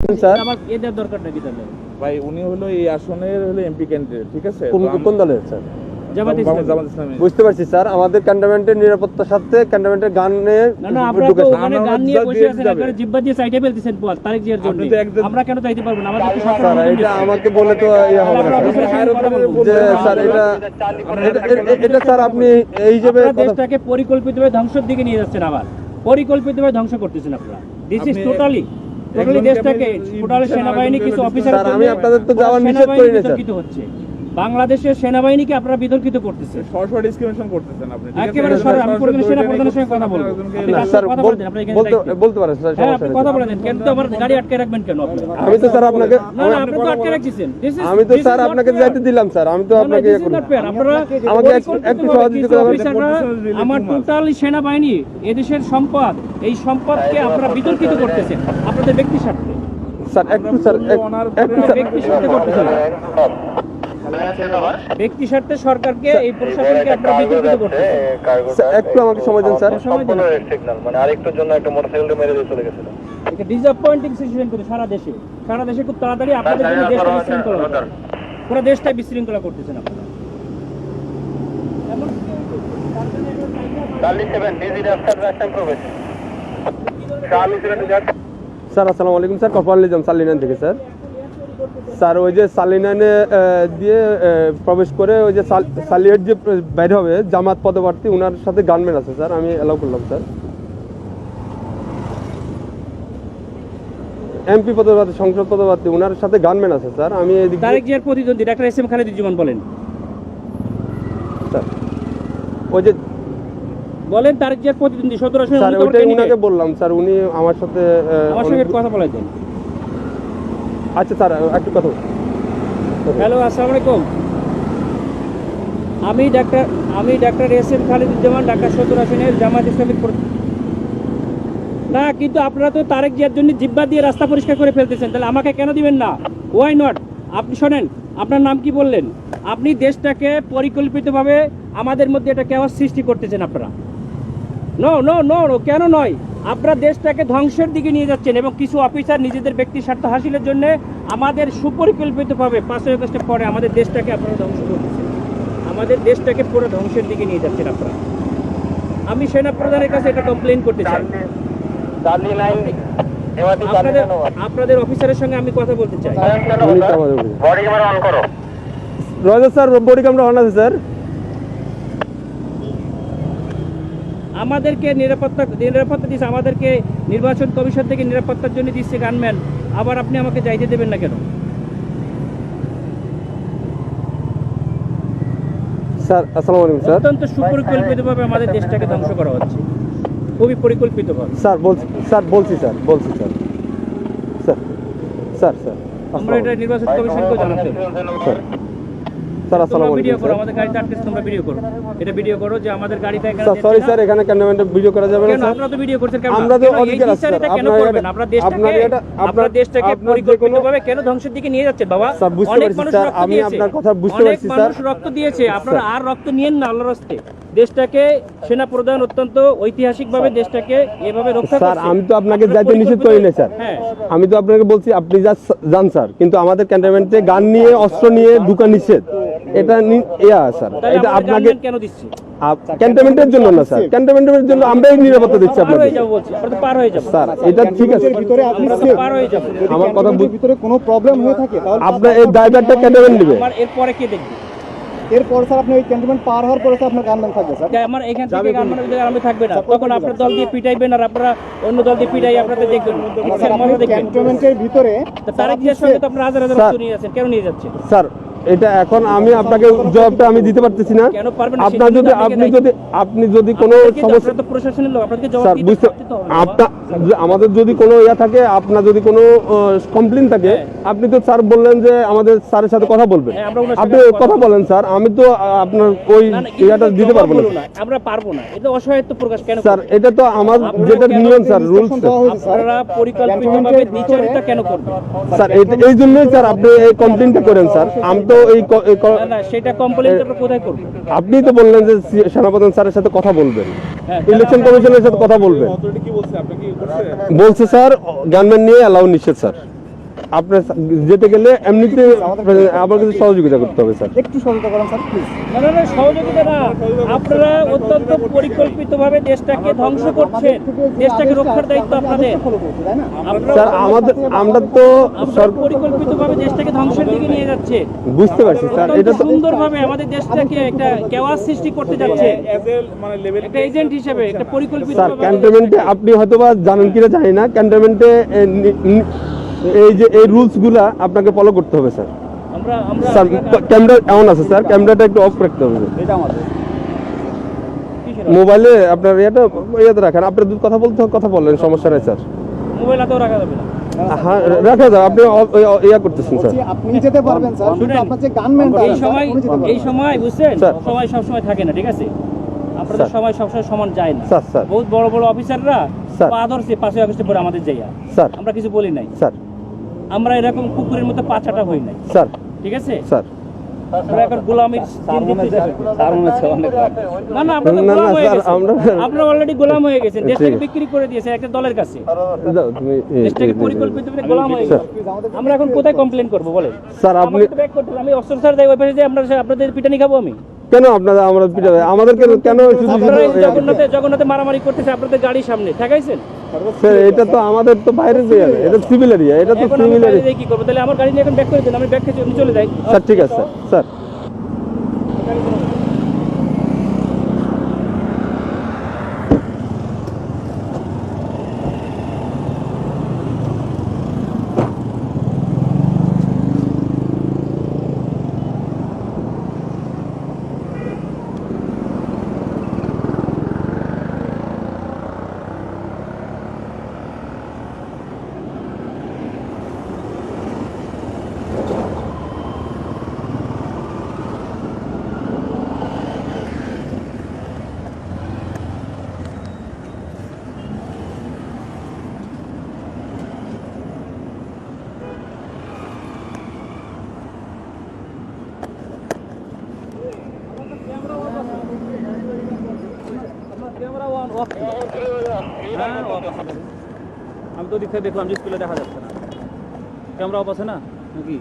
Sir আমার এদের দরকারটা কি তাহলে? ভাই উনি হলো এই আসনের হলো এমপি ক্যান্ডিডেট, ঠিক আছে? কোন দলের স্যার? জামাত ইসলামী। বুঝতে পারছি স্যার, আমাদের ক্যান্টনমেন্টের নিরাপত্তার সাথে ক্যান্টনমেন্টের গানে না আপনারা তো ওখানে গান নিয়ে বসে আছেন, একবারে জিহ্বা দিয়ে সাইডে ফেলতেছেন তারেক জিয়ার জন্য। আমরা কেন চাইতে পারবো না? আমাদের তো স্যার সরকার এটা আমাকে বলে তো ইয়া হবে না স্যার। যে স্যার এটা স্যার আপনি এই হিসেবে দেশটাকে পরিকল্পিতভাবে ধ্বংসের দিকে নিয়ে যাচ্ছেন, আবার পরিকল্পিতভাবে ধ্বংস করতেছেন আপনারা। দিস ইজ টোটালি দেশটাকে টোটালি সেনাবাহিনী কিছু অফিসার স্যার আমি আপনাদের তো যাওয়ার নিষেধ করি না স্যার। হচ্ছে বাংলাদেশের সেনাবাহিনীকে আপনারা বিতর্কিত করতেছেন, সরাসরি ডিসক্রিমিনেশন করতেছেন আপনি, ঠিক আছে? একেবারে সরাসরি। আমি কোন সেনা প্রধানের সঙ্গে কথা বলবো না স্যার, বলতে পারেন স্যার, হ্যাঁ আপনি কথা বলেন। কেন তো আমার গাড়ি আটকে রাখবেন কেন আপনি? আমি তো স্যার আপনাকে না আপনি তো আটকে রাখছেন। আমি তো স্যার আপনাকে যাইতে দিলাম স্যার, আমি তো আপনাকে আপনারা আমাকে একটু সহযোগিতা করবেন। আমার টোটালি সেনাবাহিনী এদেশের সম্পদ, এই সম্পদকে আপনারা বিতর্কিত করতেছেন আপনাদের ব্যক্তি স্বার্থে। স্যার একটু ব্যক্তি স্বার্থে করতেছেন, ব্যক্তি স্বার্থে সরকারকে এই প্রশাসনকে আপনারা বিতর্কিত করতেছেন। একটু আমাকে সময় দিন স্যার। সিগন্যাল মানে আরেকটুর জন্য একটা মোটরসাইকেল মেরে দিয়ে চলে গেছিল। এটা ডিসঅ্যাপয়েন্টিং সিচুয়েশন করে সারা দেশে খুব তাড়াতাড়ি আপনাদের জন্য দেশটা বিশৃঙ্খলা হবে। পুরো দেশটাই বিশৃঙ্খলা করতেছেন আপনারা। এমন স্যার আসসালামু আলাইকুম স্যার, কপাল নিজাম সালিনান থেকে স্যার। স্যার ওই যে সালিনানে দিয়ে প্রবেশ করে ওই যে সালিয়েট যে বাইরে হবে জামাত পদপ্রার্থী, ওনার সাথে গানম্যান আছে স্যার, আমি অ্যালাউ করলাম স্যার। এমপি পদপ্রার্থী, সংসদ পদপ্রার্থী, ওনার সাথে গানম্যান আছে স্যার। আমি তারেক জিয়ার প্রতিদ্বন্দ্বী ডাক্তার এস এম খালেদুজ্জামান বলেন স্যার ওই যে বলেন তারেক জিয়ার প্রতিদ্বন্দ্বী 17 আসনে স্যার ওইটাই উনাকে বললাম স্যার, উনি আমার সাথে কথা বলেছেন। আচ্ছা স্যার একটু কথা। হ্যালো আসসালামু আলাইকুম, আমি doctor S M Khaleduzzaman, Dhaka 17 আসনের জামাত ইসলামীর না। কিন্তু আপনারা তো তারেক জিয়ার জন্য জিব্বা দিয়ে রাস্তা পরিষ্কার করে ফেলতেছেন, তাহলে আমাকে কেন দিবেন না? Why not? আপনি শোনেন, আপনার নাম কি বললেন? আপনি দেশটাকে পরিকল্পিতভাবে আমাদের মধ্যে এটা কেওয়াস সৃষ্টি করতেছেন আপনারা। নো নো নো নো, কেন নয়? আপনারা দেশটাকে ধ্বংসের দিকে নিয়ে যাচ্ছেন এবং কিছু অফিসার নিজেদের ব্যক্তি স্বার্থ হাসিলের জন্য আমাদের সুপরিকল্পিতভাবে 5 আগস্টের পরে আমাদের দেশটাকে আপনারা ধ্বংস করতেছেন, আমাদের দেশটাকে পুরো ধ্বংসের দিকে নিয়ে যাচ্ছেন আপনারা। আমি সেনা প্রধানের কাছে এটা কমপ্লেইন করতে চাই। আপনাদের অফিসারের সঙ্গে আমি কথা বলতে চাই। রয়েছে স্যার, বডি ক্যামেরা অন আছে স্যার। আমাদেরকে নিরাপত্তা দিচ্ছে, আমাদেরকে নির্বাচন কমিশন থেকে নিরাপত্তার জন্য দিচ্ছে গানম্যান, আবার আপনি আমাকে যাইতে দেবেন না কেন? স্যার আসসালামু আলাইকুম স্যার। অত্যন্ত সুপরিকল্পিতভাবে আমাদের দেশটাকে ধ্বংস করা হচ্ছে, খুবই পরিকল্পিতভাবে। বলছি স্যার। আমরা এটা নির্বাচন কমিশনকে জানাতে স্যার আসসালামু আলাইকুম ভিডিও করো, আমাদের গাড়িতে আটকে তোমরা ভিডিও করো, এটা ভিডিও করো যে আমাদের গাড়িটা এখানে। সরি স্যার, এখানে ক্যান্টনমেন্টে ভিডিও করা যাবে না স্যার। আপনারা তো ভিডিও করছেন কেন? আমরা তো অধিকার আছে স্যার। আপনারা দেশটাকে পরিকল্পিতভাবে কেন ধ্বংসের দিকে নিয়ে যাচ্ছেন বাবা? স্যার বুঝতে পারছি স্যার, আমি আপনার কথা বুঝতে পারছি স্যার। মানুষ রক্ত দিয়েছে, আপনারা আর রক্ত নিয়েন না আল্লাহর রাস্তে। দেশটাকে সেনা প্রধান অত্যন্ত ঐতিহাসিকভাবে দেশটাকে এভাবে রক্ষা করছে। স্যার আমি তো আপনাকে যাইতে নিষেধ করি না স্যার, আমি তো আপনাকে বলছি আপনি যান স্যার, কিন্তু আমাদের ক্যান্টনমেন্টে গান নিয়ে অস্ত্র নিয়ে ঢুকা নিষেধ, এটা স্যার। এটা আপনাকে কেন দিচ্ছি? ক্যান্টনমেন্টের জন্য না স্যার, ক্যান্টনমেন্টের জন্য আমরাই নিরাপত্তা দিচ্ছি আপনাকে পার হয়ে যাব স্যার। এটা ঠিক আছে, ভিতরে আপনি পার হয়ে যাব। আমার কথা ভিতরে কোনো প্রবলেম হয়ে থাকে তাহলে আপনার এই ড্রাইভারটা ক্যান্টনমেন্ট নেবে। এরপরে কে দেখবে? এরপর স্যার আপনি ওই ক্যান্টনমেন্ট পার হওয়ার পরে আপনার গানম্যান থাকবে স্যার। আমার এখান থেকে গানম্যান থাকবে না, তখন আপনার দল দিয়ে পিটাইবেন আর আপনারা অন্য দল দিয়ে পিটাই আপনাদের দেখবেন। ক্যান্টনমেন্টের ভিতরে তারেক জিয়ার সঙ্গে তো আপনারা হাজার হাজার রক্ত নিয়ে যাচ্ছেন, কেন নিয়ে যাচ্ছেন স্যার? এটা এখন আমি আপনাকে জবাবটা আমি দিতে পারতেছি না। কেন পারবেন না? আপনার যদি আপনি যদি কোনো সমস্যা, তো প্রশাসনের লোক, আপনাকে জবাব স্যার দিতে বুঝতে আমাদের যদি কোনো থাকে, আপনার যদি কোনো কমপ্লেইন থাকে, আপনি তো স্যার বললেন যে আমাদের স্যারের সাথে কথা বলবেন, আপনি কথা বলেন স্যার। আমি তো আপনার ওই ইয়াটা দিতে পারবো না, আমরা পারবো না। এটা অসহায়ত্ব প্রকাশ কেন স্যার? এটা তো আমার যেটা নিয়ম স্যার, রুলস। আপনারা পরিকল্পিতভাবে দ্বিচারিতা কেন করবেন স্যার? এই জন্যই স্যার আপনি এই কমপ্লেইনটা করেন স্যার। আমি তো না সেটা কমপ্লেইন আপনারা কোথায় করবেন? আপনি তো বললেন যে সেনাপ্রধান স্যারের সাথে কথা বলবেন, ইলেকশন কমিশনের সাথে কথা বলবেন। বলছে স্যার গানম্যান নিয়ে অ্যালাউ নিষেধ স্যার। আপনার যেতে গেলে এমনিতে আমার কাছে সহযোগিতা করতে হবে স্যার। একটু সহযোগিতা করেন স্যার প্লিজ। না না না, সহযোগিতা না, আপনারা অত্যন্ত পরিকল্পিতভাবে দেশটাকে ধ্বংস করছেন, দেশটাকে রক্ষার দায়িত্ব আপনাদের। ফলো করছি তাই না? আপনারা স্যার আমরা তো আপনারা পরিকল্পিতভাবে দেশটাকে ধ্বংসের দিকে নিয়ে যাচ্ছে, বুঝতে পারছি স্যার, এটা তো সুন্দরভাবে আমাদের দেশটাকে একটা কেওয়াস সৃষ্টি করতে যাচ্ছে মানে লেভেল একটা এজেন্ট হিসেবে, একটা পরিকল্পিত স্যার ক্যান্টনমেন্টে আপনি হয়তোবা জানেন কিনা জানি না, ক্যান্টনমেন্টে এই যে এই রুলস গুলা আপনাকে ফলো করতে হবে স্যার। আমরা আমরা স্যার ক্যামেরা এমন আছে স্যার, ক্যামেরাটা একটু অফ রাখতে হবে। এটা আমাদের মোবাইলে আপনার ইয়েতে রাখেন, আপনার কথা বললেন, সমস্যা নাই স্যার। মোবাইল হাতেও রাখা যাবে না। হ্যাঁ রাখা যাবে, আপনি ইয়া করতেছেন স্যার। বলছি, আপনি যেতে পারবেন স্যার, কিন্তু শুনেন, আপনার যে গানম্যানটা এই সময় এই সময় বুঝছেন, স্যার। সময় সবসময় থাকে না, ঠিক আছে? আপনাদের স্যার। সময় সবসময় সমান যায় না। Sir, sir. বহুত বড় বড় অফিসাররা স্যার। আদর্শে 5ই আগস্টে পরে আমাদের যাইয়া, স্যার আমরা কিছু বলি নাই, স্যার আমরা এরকম কুকুরের মতো পাছাটা হই নাই, স্যার ঠিক আছে? স্যার আমরা এখন গোলামির না না, আপনারা তো না, না, গোলাম হয়ে স্যার, গেছেন। আমরা- আপনারা অলরেডি গোলাম হয়ে গেছেন, ঠিক দেশটাকে আছে। বিক্রি করে দিয়েছেন একটা দলের কাছে, দাও, তুমি দেশটাকে পরিকল্পিতভাবে গোলাম হয়ে স্যার। গেছে। আমরা এখন কোথায় কমপ্লেন করবো বলেন? স্যার আপনি আমাকে তো ব্যাক করতে হবে। আমি অস্ত্র স্যার যাই ওই পাশে যে আপনাদের পিটানি খাবো আমি? কেন আপনারা আমরা পিটাবে আমাদেরকে কেন শুধু আপনারা এই শুধু জগন্নাথে মারামারি করতেছে আপনাদের গাড়ির সামনে, ঠেকাইছেন? স্যার এটা তো আমাদের তো বাইরের এরিয়া, এটা সিভিল এরিয়া, এটা তো এখন আমি সিভিল গাড়ি এরিয়া। দিয়ে কি করবো? তাহলে আমার গাড়ি নিয়ে এখন ব্যাক করে দেন, আমি ব্যাক খেয়ে চলে যাই। স্যার ঠিক আছে স্যার। আমি তো দিক থেকে দেখলাম যে স্কুলে দেখা যাচ্ছে না, ক্যামেরা অফ আছে না নাকি?